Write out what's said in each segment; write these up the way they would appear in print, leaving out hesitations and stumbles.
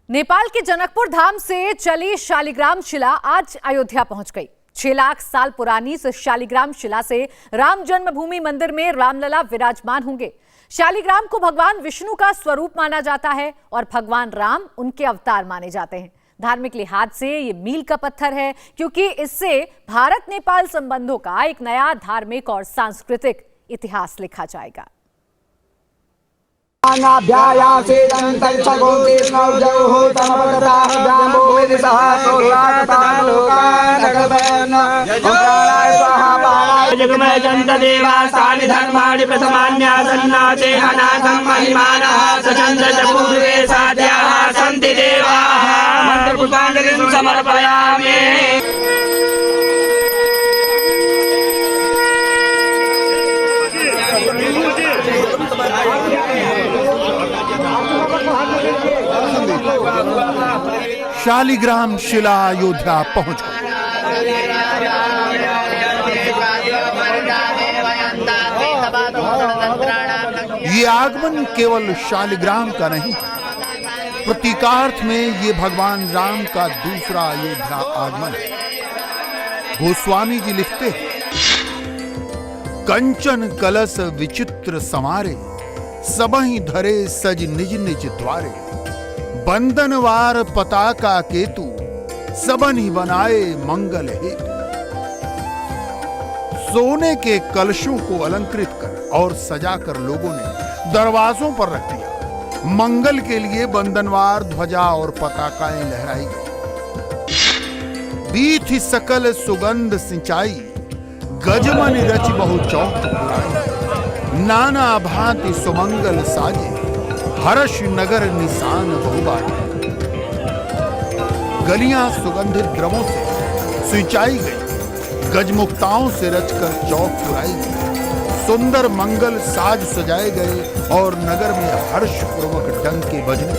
नेपाल के जनकपुर धाम से चली शालिग्राम शिला आज अयोध्या पहुंच गई। 6 लाख साल पुरानी इस शालिग्राम शिला से राम जन्मभूमि मंदिर में रामलला विराजमान होंगे। शालिग्राम को भगवान विष्णु का स्वरूप माना जाता है और भगवान राम उनके अवतार माने जाते हैं। धार्मिक लिहाज से ये मील का पत्थर है, क्योंकि इससे भारत नेपाल संबंधों का एक नया धार्मिक और सांस्कृतिक इतिहास लिखा जाएगा। जगमय जंत देवा सानि धर्माणि प्रथमान्यासन्नाते अनाथं महिमानः सचन्द्र चपूर्वे साध्याः सन्ति देवाः मन्त्रपुष्पाञ्जलिं समर्पयामि। शालिग्राम शिला अयोध्या पहुंच गई। ये आगमन केवल शालिग्राम का नहीं, प्रतीकार्थ में ये भगवान राम का दूसरा अयोध्या आगमन है। गोस्वामी जी लिखते हैं, कंचन कलश विचित्र समारे, सबहि धरे सज निज निज द्वारे, बंदनवार पताका केतु, सबन ही बनाए मंगल हेतु। सोने के कलशों को अलंकृत कर और सजाकर लोगों ने दरवाजों पर रख दिया। मंगल के लिए बंदनवार ध्वजा और पताकाएं लहराई गई। बीथि सकल सुगंध सिंचाई, गजमन रच बहु चौक पुराई, नाना भांति सुमंगल साजे, हर्ष नगर निशान बहुबारी। गलियां सुगंधित द्रवों से सिंचाई गई, गजमुक्ताओं से रचकर चौक पुराई गई, सुंदर मंगल साज सजाए गए और नगर में हर्ष पूर्वक डंके बजने।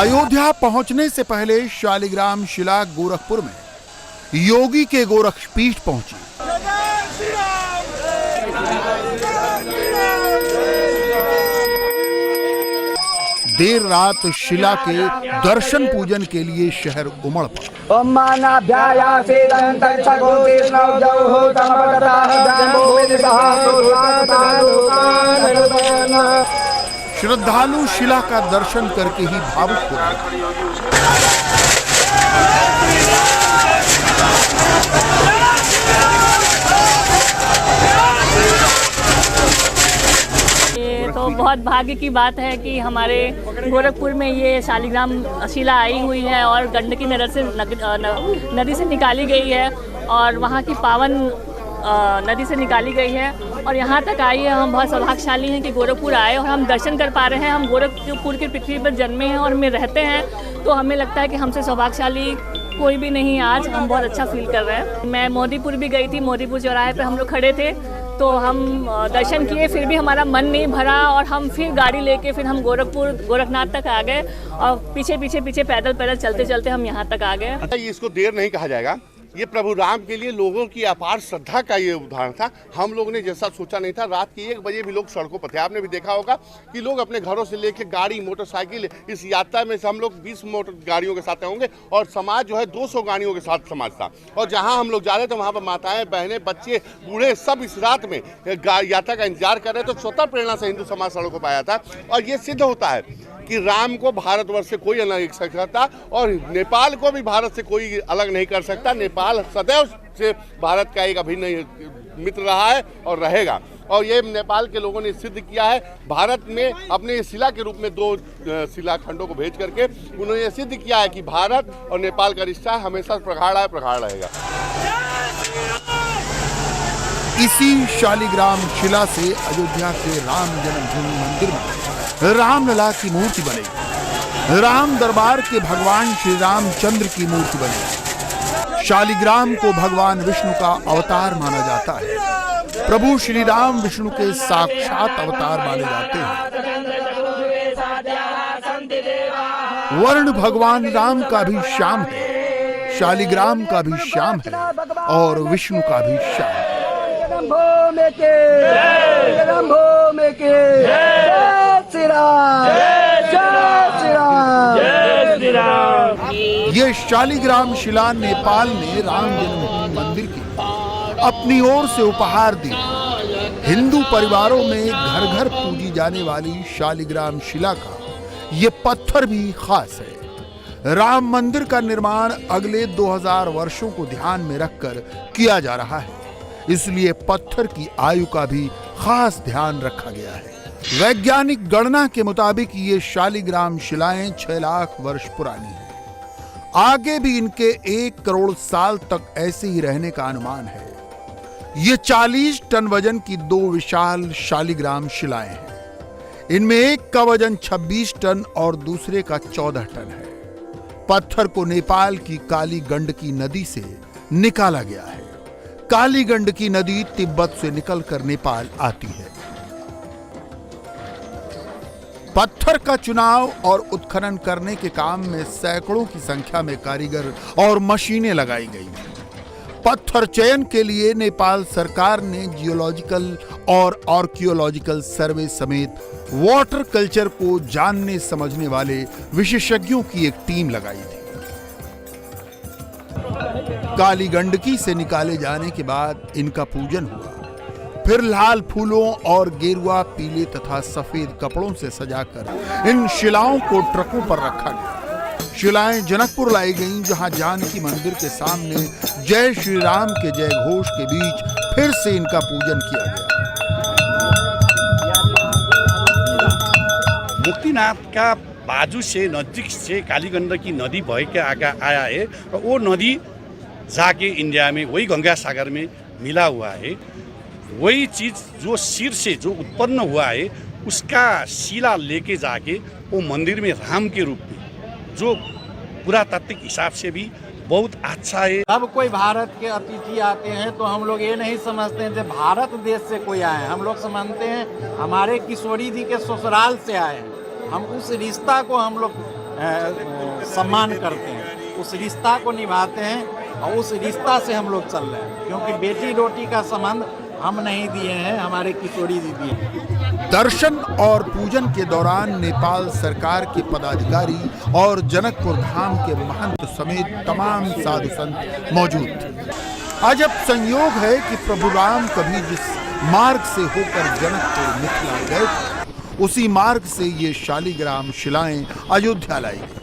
अयोध्या पहुंचने से पहले शालिग्राम शिला गोरखपुर में योगी के गोरखपीठ पहुंची। देर रात शिला के दर्शन पूजन के लिए शहर उमड़ पड़ा। श्रद्धालु शिला का दर्शन करके ही भावुक हो गए। तो बहुत भाग्य की बात है कि हमारे गोरखपुर में ये शालिग्राम शिला आई हुई है और गंडकी नदी से निकाली गई है और वहाँ की पावन नदी से निकाली गई है और यहाँ तक आई है। हम बहुत सौभाग्यशाली हैं कि गोरखपुर आए और हम दर्शन कर पा रहे हैं। हम गोरखपुर की पृथ्वी पर जन्मे हैं और में रहते हैं, तो हमें लगता है कि हमसे सौभाग्यशाली कोई भी नहीं। आज हम बहुत अच्छा फील कर रहे हैं। मैं मोदीपुर भी गई थी, मोदीपुर चौराहे पे हम लोग खड़े थे, तो हम दर्शन किए, फिर भी हमारा मन नहीं भरा और हम फिर गाड़ी लेके फिर हम गोरखनाथ तक आ गए और पीछे पैदल चलते चलते हम यहाँ तक आ गए। इसको देर नहीं कहा जाएगा। ये प्रभु राम के लिए लोगों की अपार श्रद्धा का ये उदाहरण था। हम लोगों ने जैसा सोचा नहीं था। रात के 1 बजे भी लोग सड़कों पर थे। आपने भी देखा होगा कि लोग अपने घरों से लेके गाड़ी मोटरसाइकिल, इस यात्रा में से हम लोग 20 मोटर गाड़ियों के साथ होंगे और समाज जो है 200 गाड़ियों के साथ समाज था। और जहां हम लोग जा रहे थे वहां पर माताएं, बहनें, बच्चे, बूढ़े सब इस रात में यात्रा का इंतजार कर रहे थे। तो स्वतः प्रेरणा से हिंदू समाज सड़कों पर आया था और ये सिद्ध होता है कि राम को भारतवर्ष से कोई अलग नहीं कर सकता और नेपाल को भी भारत से कोई अलग नहीं कर सकता। नेपाल सदैव से भारत का एक अभिन्न मित्र रहा है और रहेगा और ये नेपाल के लोगों ने सिद्ध किया है। भारत में अपने शिला के रूप में 2 शिलाखंडों को भेज करके उन्होंने ये सिद्ध किया है कि भारत और नेपाल का रिश्ता हमेशा प्रगाढ़ रहेगा। इसी शालिग्राम शिला से अयोध्या के राम जन्मभूमि मंदिर में रामलला की मूर्ति बनेगी। राम दरबार के भगवान श्री रामचंद्र की मूर्ति बनेगी। शालिग्राम को भगवान विष्णु का अवतार माना जाता है। प्रभु श्री राम विष्णु के साक्षात अवतार माने जाते हैं। वर्ण भगवान राम का भी श्याम है, शालिग्राम का भी श्याम है और विष्णु का भी श्याम है। राम भूमि की जय राम भूमि की जय श्री राम जय श्री राम जय श्री राम। ये शालिग्राम शिला नेपाल ने राम जन्मभूमि मंदिर के अपनी ओर से उपहार दी। हिंदू परिवारों में घर घर पूजी जाने वाली शालिग्राम शिला का ये पत्थर भी खास है। राम मंदिर का निर्माण अगले 2000 वर्षों को ध्यान में रखकर किया जा रहा है, इसलिए पत्थर की आयु का भी खास ध्यान रखा गया है। वैज्ञानिक गणना के मुताबिक ये शालिग्राम शिलाएं 6 लाख वर्ष पुरानी हैं। आगे भी इनके 1 करोड़ साल तक ऐसे ही रहने का अनुमान है। ये 40 टन वजन की 2 विशाल शालिग्राम शिलाएं हैं। इनमें एक का वजन 26 टन और दूसरे का 14 टन है। पत्थर को नेपाल की काली गंडकी नदी से निकाला गया है। काली गंडकी नदी तिब्बत से निकलकर नेपाल आती है। पत्थर का चुनाव और उत्खनन करने के काम में सैकड़ों की संख्या में कारीगर और मशीनें लगाई गई थी। पत्थर चयन के लिए नेपाल सरकार ने जियोलॉजिकल और आर्कियोलॉजिकल सर्वे समेत वाटर कल्चर को जानने समझने वाले विशेषज्ञों की एक टीम लगाई थी। काली गंडकी से निकाले जाने के बाद इनका पूजन हुआ। फिर लाल फूलों और गेरुआ, पीले तथा सफेद कपड़ों से सजाकर इन शिलाओं को ट्रकों पर रखा गया। शिलाएं जनकपुर लाई गईं, जहां जानकी मंदिर के सामने जय श्री राम के जय घोष के बीच फिर से इनका पूजन किया गया। मुक्तिनाथ का बाजू से नजदीक से काली गंडकी नदी बह के आया है और वो नदी जाके इंडिया में वही गंगा सागर में मिला हुआ है। वही चीज जो सिर से जो उत्पन्न हुआ है उसका शिला लेके जाके वो मंदिर में राम के रूप में, जो पुरातात्विक हिसाब से भी बहुत अच्छा है। अब कोई भारत के अतिथि आते हैं तो हम लोग ये नहीं समझते हैं कि भारत देश से कोई आए हैं। हम लोग समझते हैं हमारे किशोरी जी के ससुराल से आए हैं। हम उस रिश्ता को हम लोग सम्मान करते हैं, उस रिश्ता को निभाते हैं और उस रिश्ता से हम लोग चल रहे हैं, क्योंकि बेटी रोटी का संबंध हम नहीं दिए हैं, हमारे किशोरी जी दिए। दर्शन और पूजन के दौरान नेपाल सरकार के पदाधिकारी और जनकपुर धाम के महंत समेत तमाम साधु संत मौजूद थे। अजब संयोग है कि प्रभु राम कभी जिस मार्ग से होकर जनकपुर मिथिला गए थे, उसी मार्ग से ये शालिग्राम शिलाएं अयोध्या लाई गई।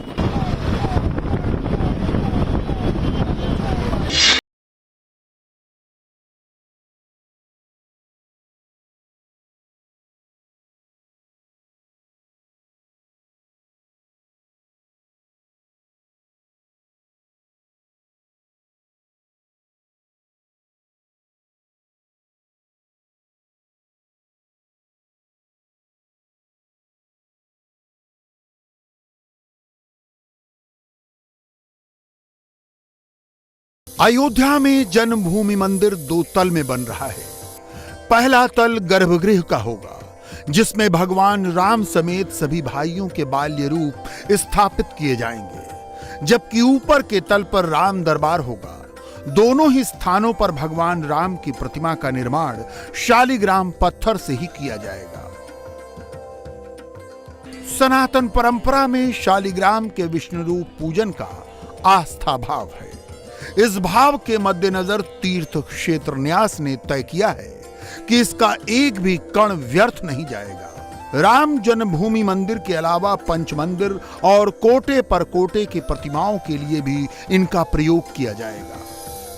अयोध्या में जन्मभूमि मंदिर 2 तल में बन रहा है। पहला तल गर्भगृह का होगा, जिसमें भगवान राम समेत सभी भाइयों के बाल्य रूप स्थापित किए जाएंगे, जबकि ऊपर के तल पर राम दरबार होगा। दोनों ही स्थानों पर भगवान राम की प्रतिमा का निर्माण शालिग्राम पत्थर से ही किया जाएगा। सनातन परंपरा में शालिग्राम के विष्णु रूप पूजन का आस्था भाव है। इस भाव के मद्देनजर तीर्थ क्षेत्र न्यास ने तय किया है कि इसका एक भी कण व्यर्थ नहीं जाएगा। राम जन्मभूमि मंदिर के अलावा पंच मंदिर और कोटे पर कोटे की प्रतिमाओं के लिए भी इनका प्रयोग किया जाएगा।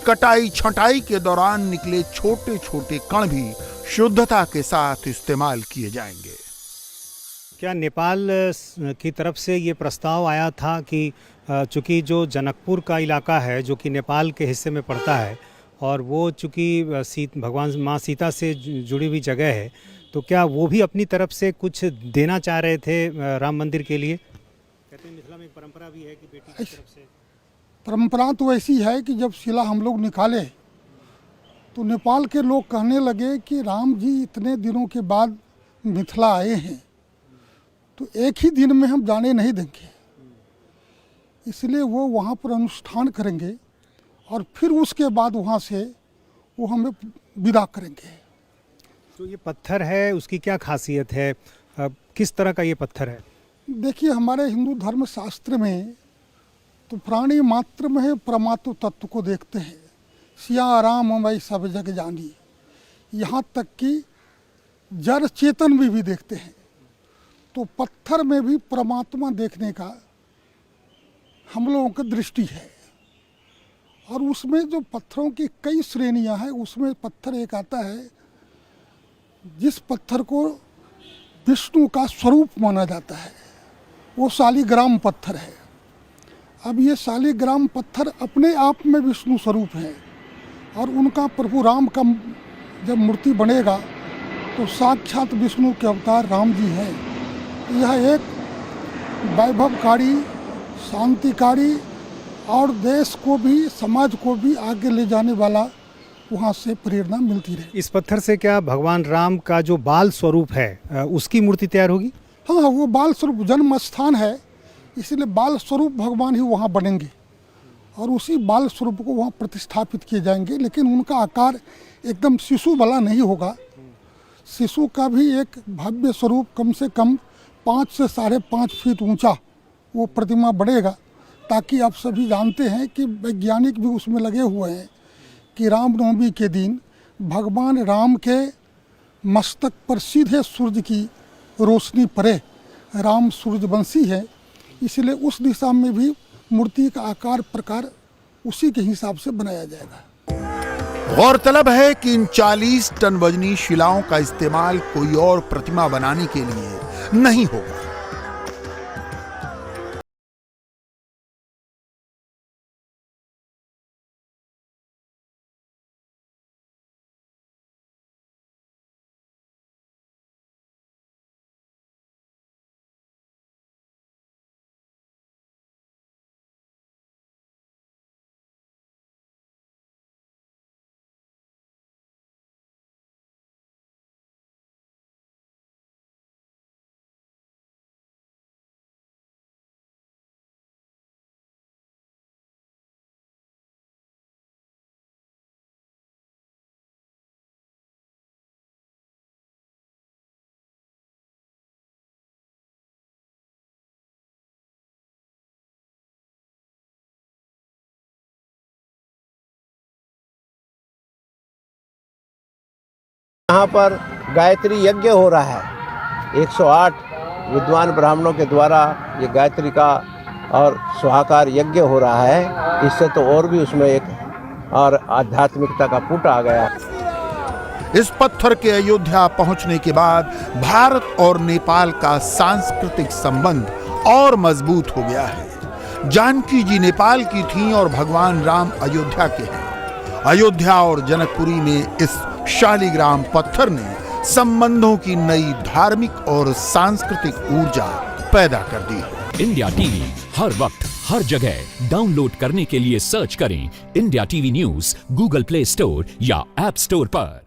कटाई छटाई के दौरान निकले छोटे छोटे कण भी शुद्धता के साथ इस्तेमाल किए जाएंगे। क्या नेपाल की तरफ से ये प्रस्ताव आया था कि चूँकि जो जनकपुर का इलाका है जो कि नेपाल के हिस्से में पड़ता है और वो चूँकि भगवान माँ सीता से जुड़ी हुई जगह है, तो क्या वो भी अपनी तरफ से कुछ देना चाह रहे थे राम मंदिर के लिए? कहते हैं मिथिला में एक परंपरा भी है कि बेटी की तरफ से। परंपरा तो ऐसी है कि जब शिला हम लोग निकाले तो नेपाल के लोग कहने लगे कि राम जी इतने दिनों के बाद मिथिला आए हैं तो एक ही दिन में हम जाने नहीं देंगे, इसलिए वो वहाँ पर अनुष्ठान करेंगे और फिर उसके बाद वहाँ से वो हमें विदा करेंगे। तो ये पत्थर है, उसकी क्या खासियत है, किस तरह का ये पत्थर है? देखिए, हमारे हिंदू धर्म शास्त्र में तो प्राणी मात्र में है परमात्म तत्व को देखते हैं। सिया राम मैं सब जग जानी, यहाँ तक कि जड़ चेतन में भी देखते हैं। तो पत्थर में भी परमात्मा देखने का हम लोगों की दृष्टि है। और उसमें जो पत्थरों की कई श्रेणियां हैं, उसमें पत्थर एक आता है जिस पत्थर को विष्णु का स्वरूप माना जाता है, वो शालिग्राम पत्थर है। अब ये शालिग्राम पत्थर अपने आप में विष्णु स्वरूप है और उनका प्रभु राम का जब मूर्ति बनेगा तो साक्षात विष्णु के अवतार राम जी हैं। यह एक वैभवकारी, शांतिकारी और देश को भी, समाज को भी आगे ले जाने वाला वहाँ से प्रेरणा मिलती रहे। इस पत्थर से क्या भगवान राम का जो बाल स्वरूप है उसकी मूर्ति तैयार होगी? हाँ, वो बाल स्वरूप जन्म स्थान है, इसलिए बाल स्वरूप भगवान ही वहाँ बनेंगे और उसी बाल स्वरूप को वहाँ प्रतिष्ठापित किए जाएंगे। लेकिन उनका आकार एकदम शिशु वाला नहीं होगा। शिशु का भी एक भव्य स्वरूप, कम से कम 5 से 5.5 फीट ऊंचा वो प्रतिमा बढ़ेगा, ताकि आप सभी जानते हैं कि वैज्ञानिक भी उसमें लगे हुए हैं कि रामनवमी के दिन भगवान राम के मस्तक पर सीधे सूर्य की रोशनी पड़े। राम सूर्यवंशी है, इसलिए उस दिशा में भी मूर्ति का आकार प्रकार उसी के हिसाब से बनाया जाएगा। गौरतलब है कि इन 40 टन वजनी शिलाओं का इस्तेमाल कोई और प्रतिमा बनाने के लिए नहीं होगा। यहाँ पर गायत्री यज्ञ हो रहा है। 108 विद्वान ब्राह्मणों के द्वारा ये गायत्री का और स्वाहाकार यज्ञ हो रहा है। इससे तो और भी उसमें एक और आध्यात्मिकता का पुट आ गया। इस पत्थर के अयोध्या पहुंचने के बाद भारत और नेपाल का सांस्कृतिक संबंध और मजबूत हो गया है। जानकी जी नेपाल की थीं और भगवान राम अयोध्या के हैं। अयोध्या और जनकपुरी में इस शालिग्राम पत्थर ने संबंधों की नई धार्मिक और सांस्कृतिक ऊर्जा पैदा कर दी है। इंडिया टीवी हर वक्त हर जगह डाउनलोड करने के लिए सर्च करें India TV news Google play store या ऐप स्टोर पर।